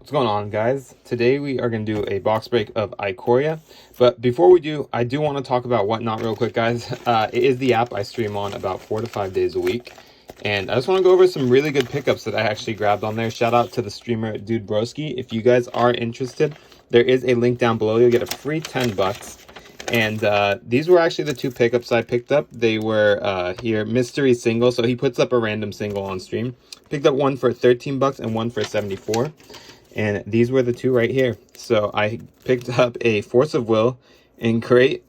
What's going on, guys? Today we are going to do a box break of Ikoria, but before we do, I do want to talk about Whatnot real quick, guys. It is the app I stream on about 4 to 5 days a week, and I just want to go over some really good pickups that I actually grabbed on there. Shout out to the streamer Dude Broski. If you guys are interested, there is a link down below. You'll get a free 10 bucks. And these were actually the two pickups I picked up. They were here, mystery single. So he puts up a random single on stream. Picked up one for 13 bucks and one for 74. And these were the two right here. So I picked up a Force of Will in crate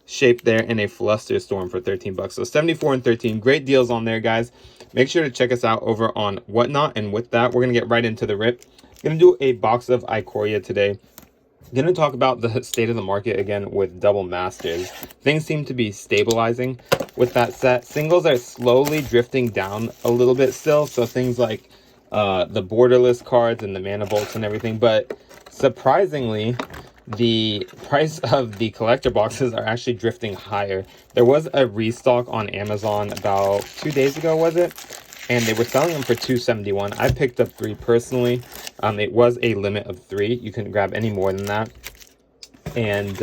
shape there and a Fluster Storm for 13 bucks. So 74 and 13, great deals on there, guys. Make sure to check us out over on Whatnot. And with that, we're going to get right into the rip. Going to do a box of Ikoria today. Going to talk about the state of the market again with double masters. Things seem to be stabilizing with that set. Singles are slowly drifting down a little bit still. So things like the borderless cards and the mana bolts and everything, but surprisingly the price of the collector boxes are actually drifting higher. There was a restock on Amazon about 2 days ago, was it? And they were selling them for $271. I picked up 3 personally. It was a limit of 3. You couldn't grab any more than that, and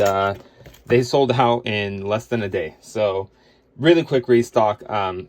they sold out in less than a day. So really quick restock.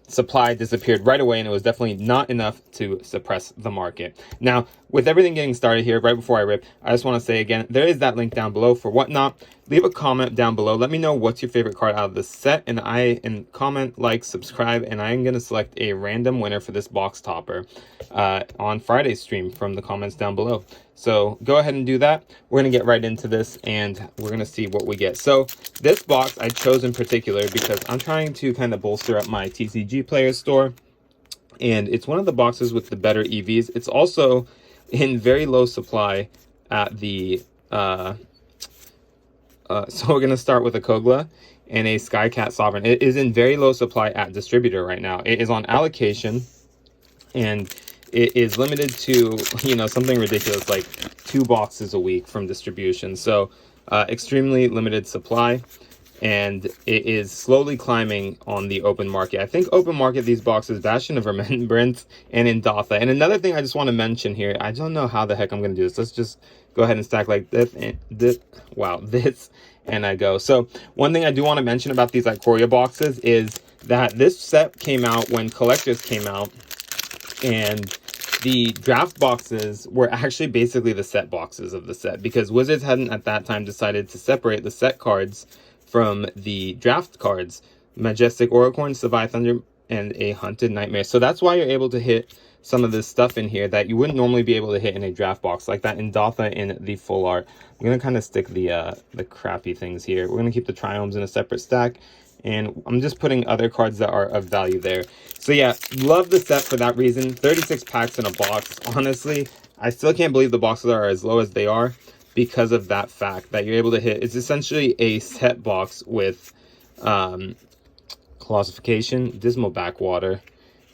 Supply disappeared right away, and it was definitely not enough to suppress the market. Now, with everything getting started here, right before I rip, I just want to say again, there is that link down below for Whatnot. Leave a comment down below. Let me know what's your favorite card out of this set, and comment, like, subscribe, and I'm going to select a random winner for this box topper on Friday's stream from the comments down below. So go ahead and do that. We're going to get right into this, and we're going to see what we get. So this box I chose in particular because I'm trying to kind of bolster up my TCG Players store, and it's one of the boxes with the better EVs. It's also in very low supply at the so we're going to start with a Kogla and a Skycat Sovereign. It is in very low supply at distributor right now. It is on allocation, and it is limited to, you know, something ridiculous like 2 boxes a week from distribution. So extremely limited supply, and it is slowly climbing on the open market. I think open market, these boxes, Bastion of Remembrance and Indotha. And another thing I just want to mention here, I don't know how the heck I'm going to do this. Let's just go ahead and stack like this and this. Wow, this and I go. So one thing I do want to mention about these Ikoria boxes is that this set came out when collectors came out, and the draft boxes were actually basically the set boxes of the set, because Wizards hadn't at that time decided to separate the set cards from the draft cards. Majestic Auricorn, Savai Thunder, and a Hunted Nightmare. So that's why you're able to hit some of this stuff in here that you wouldn't normally be able to hit in a draft box, like that Indotha in the full art. I'm going to kind of stick the crappy things here. We're going to keep the Triomes in a separate stack, and I'm just putting other cards that are of value there. So yeah, love the set for that reason. 36 packs in a box. Honestly, I still can't believe the boxes are as low as they are because of that fact that you're able to hit. It's essentially a set box with Colossification, Dismal Backwater,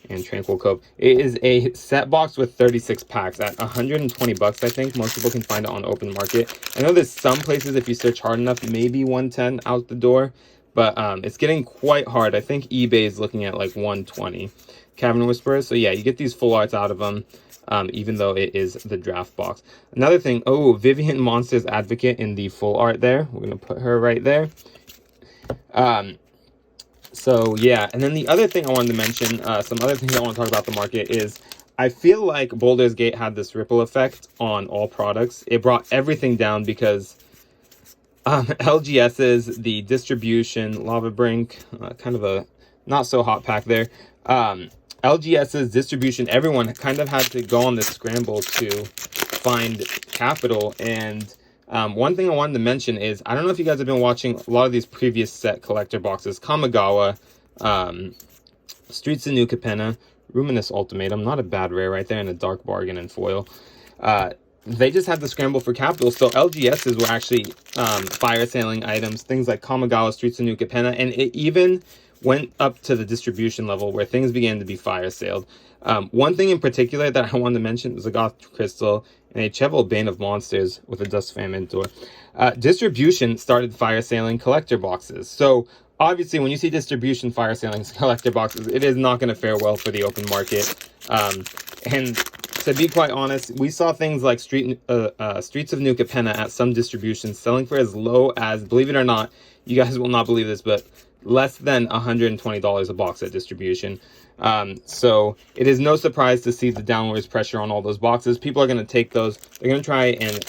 and Tranquil Cove. It is a set box with 36 packs at 120 bucks. I think most people can find it on open market. I know there's some places, if you search hard enough, maybe 110 out the door, but it's getting quite hard. I think eBay is looking at like 120. Cavern Whisperer. So yeah, you get these full arts out of them, even though it is the draft box. Another thing, oh, Vivian Monsters Advocate in the full art there. We're gonna put her right there. So yeah, and then the other thing I wanted to mention, some other things I want to talk about the market is, I feel like Baldur's Gate had this ripple effect on all products. It brought everything down because LGS's, the distribution, Lava Brink, kind of a not so hot pack there. LGS's distribution, everyone kind of had to go on this scramble to find capital. And one thing I wanted to mention is, I don't know if you guys have been watching a lot of these previous set collector boxes. Kamigawa, Streets of New Capenna, Ruminous Ultimatum, not a bad rare right there, and a Dark Bargain and foil. They just had to scramble for capital. So LGS's were actually fire sailing items, things like Kamigawa, Streets of New Capenna, and it even went up to the distribution level where things began to be fire sailed. One thing in particular that I wanted to mention was a Goth Crystal and a Cheval Bane of Monsters with a Dust Famine Mentor. Distribution started fire sailing collector boxes. So obviously when you see distribution fire sailing collector boxes, it is not going to fare well for the open market. And to be quite honest, we saw things like Streets of New Capenna at some distributions selling for as low as, believe it or not, you guys will not believe this, but less than $120 a box at distribution. So it is no surprise to see the downwards pressure on all those boxes. People are going to take those. They're going to try and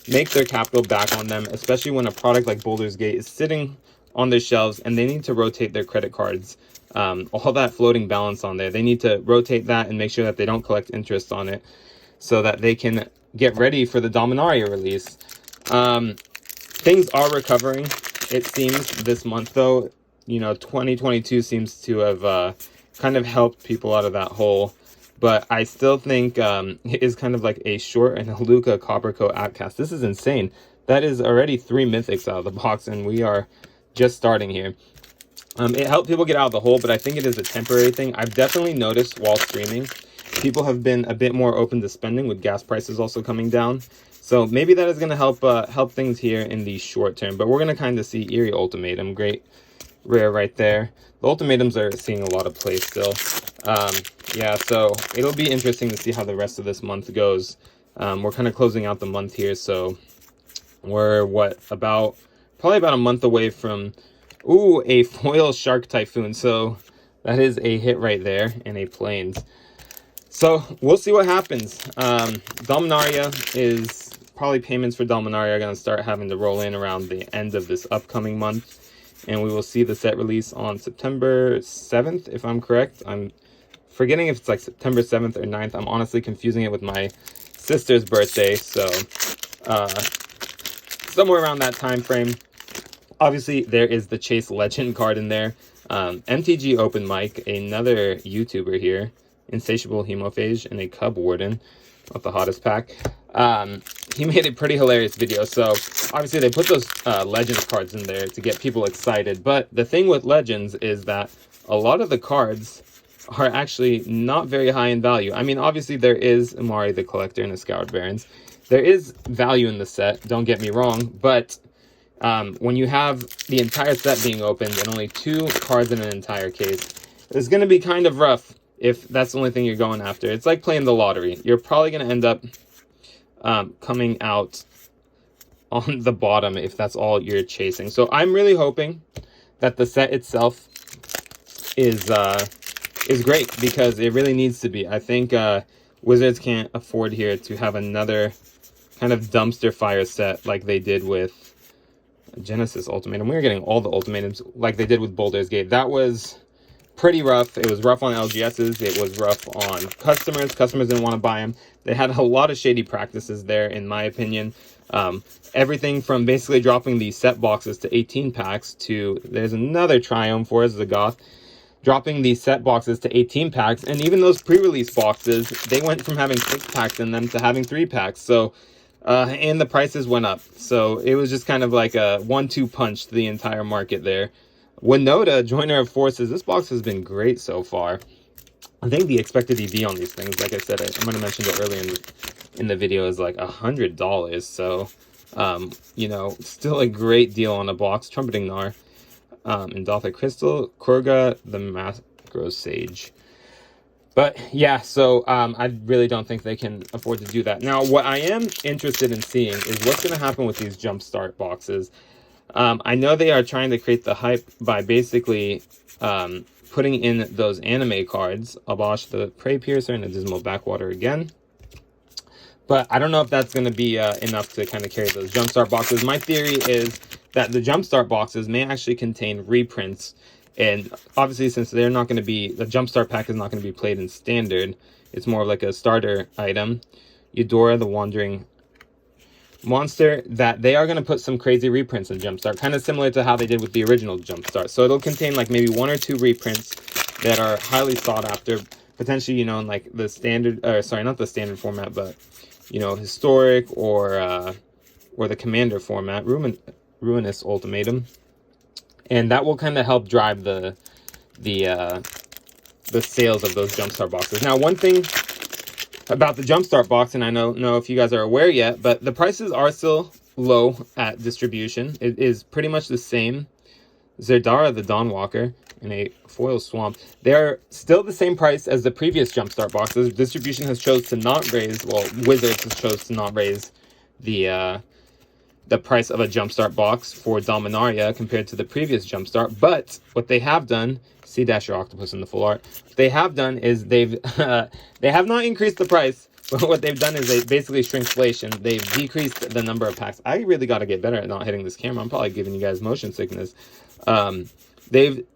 make their capital back on them, especially when a product like Baldur's Gate is sitting on their shelves and they need to rotate their credit cards. All that floating balance on there, they need to rotate that and make sure that they don't collect interest on it so that they can get ready for the Dominaria release. Things are recovering, it seems, this month though. You know, 2022 seems to have kind of helped people out of that hole. But I still think it is kind of like a short and a Luca Coppercoat Outcast. This is insane. That is already 3 mythics out of the box, and we are just starting here. It helped people get out of the hole, but I think it is a temporary thing. I've definitely noticed while streaming, people have been a bit more open to spending with gas prices also coming down. So maybe that is going to help things here in the short term. But we're going to kind of see Eerie Ultimatum. Great rare right there. The ultimatums are seeing a lot of play still. Yeah, so it'll be interesting to see how the rest of this month goes. We're kind of closing out the month here, so we're probably about a month away from a foil Shark Typhoon. So that is a hit right there, and a Plains. So we'll see what happens. Dominaria is probably, payments for Dominaria are going to start having to roll in around the end of this upcoming month. And we will see the set release on September 7th, if I'm correct. I'm forgetting if it's like September 7th or 9th. I'm honestly confusing it with my sister's birthday. So somewhere around that time frame. Obviously, there is the Chase Legend card in there. MTG Open Mic, another YouTuber here. Insatiable Hemophage and a Cub Warden. Not the hottest pack. He made a pretty hilarious video. So obviously they put those Legends cards in there to get people excited. But the thing with Legends is that a lot of the cards are actually not very high in value. I mean, obviously there is Amari the Collector and the Scoured Barons. There is value in the set, don't get me wrong. But when you have the entire set being opened and only 2 cards in an entire case, it's going to be kind of rough if that's the only thing you're going after. It's like playing the lottery. You're probably going to end up coming out on the bottom if that's all you're chasing. So I'm really hoping that the set itself is great, because it really needs to be. I think Wizards can't afford here to have another kind of dumpster fire set like they did with Genesis Ultimatum. We were getting all the ultimatums like they did with Baldur's Gate. That was pretty rough. It was rough on LGSs. It was rough on customers. Customers didn't want to buy them. They had a lot of shady practices there, in my opinion. Everything from basically dropping the set boxes to 18 packs to, there's another Triumph for us, the Goth, dropping the set boxes to 18 packs. And even those pre-release boxes, they went from having 6 packs in them to having 3 packs. So, and the prices went up. So it was just kind of like a 1-2 punch to the entire market there. Winota, Joiner of Forces, this box has been great so far. I think the expected EV on these things, like I said, I'm going to mention it earlier in the video, is like $100. So, you know, still a great deal on a box. Trumpeting Gnar, Endothic Crystal, Kurga, the Macro Sage. But yeah, so I really don't think they can afford to do that. Now, what I am interested in seeing is what's going to happen with these Jumpstart boxes. I know they are trying to create the hype by basically putting in those anime cards. Abosh the Prey Piercer and a Dismal Backwater again. But I don't know if that's going to be enough to kind of carry those Jumpstart boxes. My theory is that the Jumpstart boxes may actually contain reprints. And obviously, since they're not going to be, the Jumpstart pack is not going to be played in Standard. It's more of like a starter item. Eudora, the Wandering Monster, that they are going to put some crazy reprints in Jumpstart, kind of similar to how they did with the original Jumpstart. So it'll contain like maybe 1 or 2 reprints that are highly sought after, potentially, you know, in like the standard, or sorry, not the standard format, but, you know, historic or the commander format, Ruinous Ultimatum. And that will kind of help drive the sales of those Jumpstart boxes. Now, one thing about the Jumpstart box, and I don't know if you guys are aware yet, but the prices are still low at distribution. It is pretty much the same. Zerdara the Dawnwalker, in a foil swamp. They're still the same price as the previous Jumpstart boxes. Distribution has chose to not raise, well, Wizards has chose to not raise the price of a Jumpstart box for Dominaria compared to the previous Jumpstart. But what they have done, see Dasher Octopus in the full art, what they have done is they've they have not increased the price, but what they've done is they basically shrinkflation. They've decreased the number of packs. I really got to get better at not hitting this camera. I'm probably giving you guys motion sickness. They've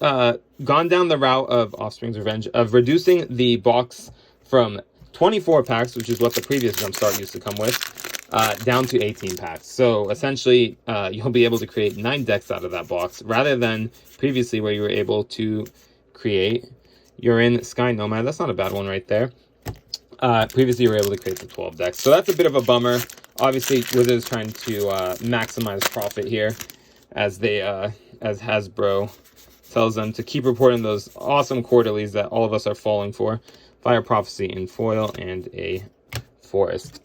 gone down the route of Offspring's Revenge of reducing the box from 24 packs, which is what the previous Jumpstart used to come with, down to 18 packs. So essentially, you'll be able to create 9 decks out of that box, rather than previously where you were able to create. You're in Sky Nomad. That's not a bad one right there. Previously, you were able to create the 12 decks. So that's a bit of a bummer. Obviously, Wizards trying to maximize profit here, as they as Hasbro tells them to keep reporting those awesome quarterlies that all of us are falling for. Fire Prophecy in foil and a Forest.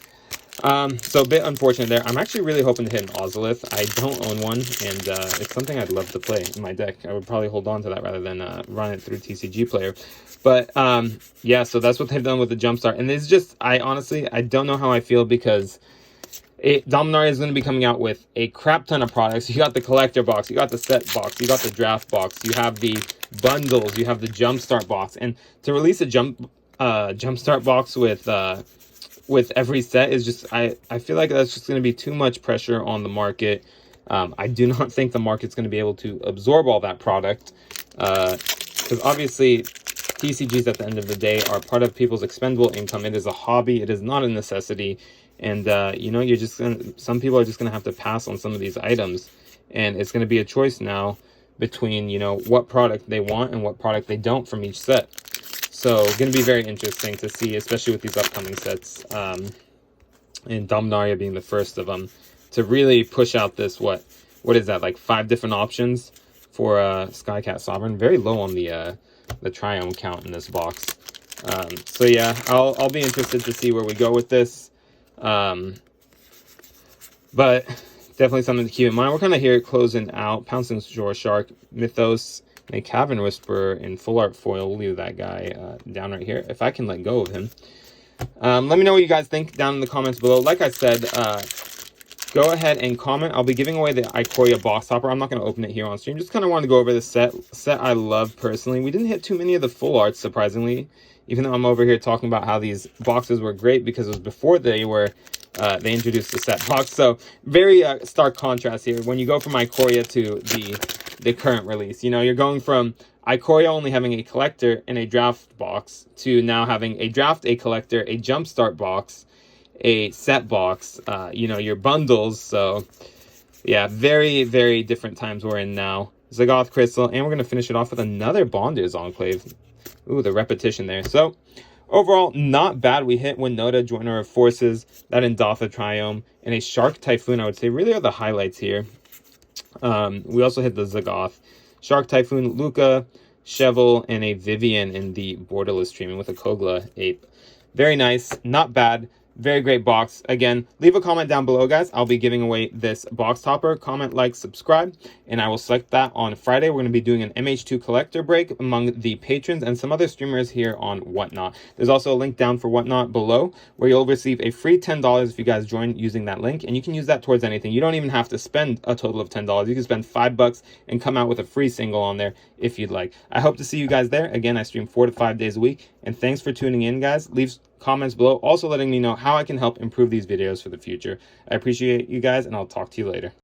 So a bit unfortunate there. I'm actually really hoping to hit an Ozolith. I don't own one, and it's something I'd love to play in my deck. I would probably hold on to that rather than run it through TCG Player. But yeah, so that's what they've done with the Jumpstart. And it's just, I honestly don't know how I feel, because Dominaria is going to be coming out with a crap ton of products. You got the collector box, you got the set box, you got the draft box, you have the bundles, you have the Jumpstart box. And to release a Jumpstart box with every set is just, I feel like that's just going to be too much pressure on the market. I do not think the market's going to be able to absorb all that product, because obviously TCGs at the end of the day are part of people's expendable income. It is a hobby. It is not a necessity. And, you know, you're just going to, some people are just going to have to pass on some of these items. And it's going to be a choice now between, you know, what product they want and what product they don't from each set. So going to be very interesting to see, especially with these upcoming sets, and Dominaria being the first of them, to really push out this, what is that, like 5 different options for Skycat Sovereign. Very low on the Triome count in this box. So yeah, I'll be interested to see where we go with this. But definitely something to keep in mind. We're kind of here closing out Pouncing Shore Shark, Mythos, and a Cavern Whisperer in full art foil. We'll leave that guy down right here, if I can let go of him. Let me know what you guys think down in the comments below. Like I said, go ahead and comment. I'll be giving away the Ikoria box topper. I'm not going to open it here on stream. Just kind of wanted to go over the set I love personally. We didn't hit too many of the full arts, surprisingly, even though I'm over here talking about how these boxes were great, because it was before they introduced the set box. So very stark contrast here when you go from Ikoria to the current release. You know, you're going from Ikoria only having a collector and a draft box to now having a draft, a collector, a Jumpstart box, a set box, you know, your bundles. So yeah, very, very different times we're in now. Zagoth Crystal, and we're going to finish it off with another Bonders Enclave. Ooh, the repetition there. So overall, not bad. We hit Winota, Joiner of Forces, that Endotha Triome, and a Shark Typhoon, I would say, really are the highlights here. We also hit the Zagoth, Shark Typhoon, Luca, Cheval, and a Vivian in the Borderless Streaming with a Kogla Ape. Very nice, not bad. Very great box. Again, leave a comment down below, guys. I'll be giving away this box topper. Comment, like, subscribe, and I will select that on Friday. We're going to be doing an MH2 collector break among the patrons and some other streamers here on Whatnot. There's also a link down for Whatnot below, where you'll receive a free $10 if you guys join using that link, and you can use that towards anything. You don't even have to spend a total of $10. You can spend $5 and come out with a free single on there if you'd like. I hope to see you guys there. Again, I stream 4 to 5 days a week, and thanks for tuning in, guys. Leave comments below, also letting me know how I can help improve these videos for the future. I appreciate you guys, and I'll talk to you later.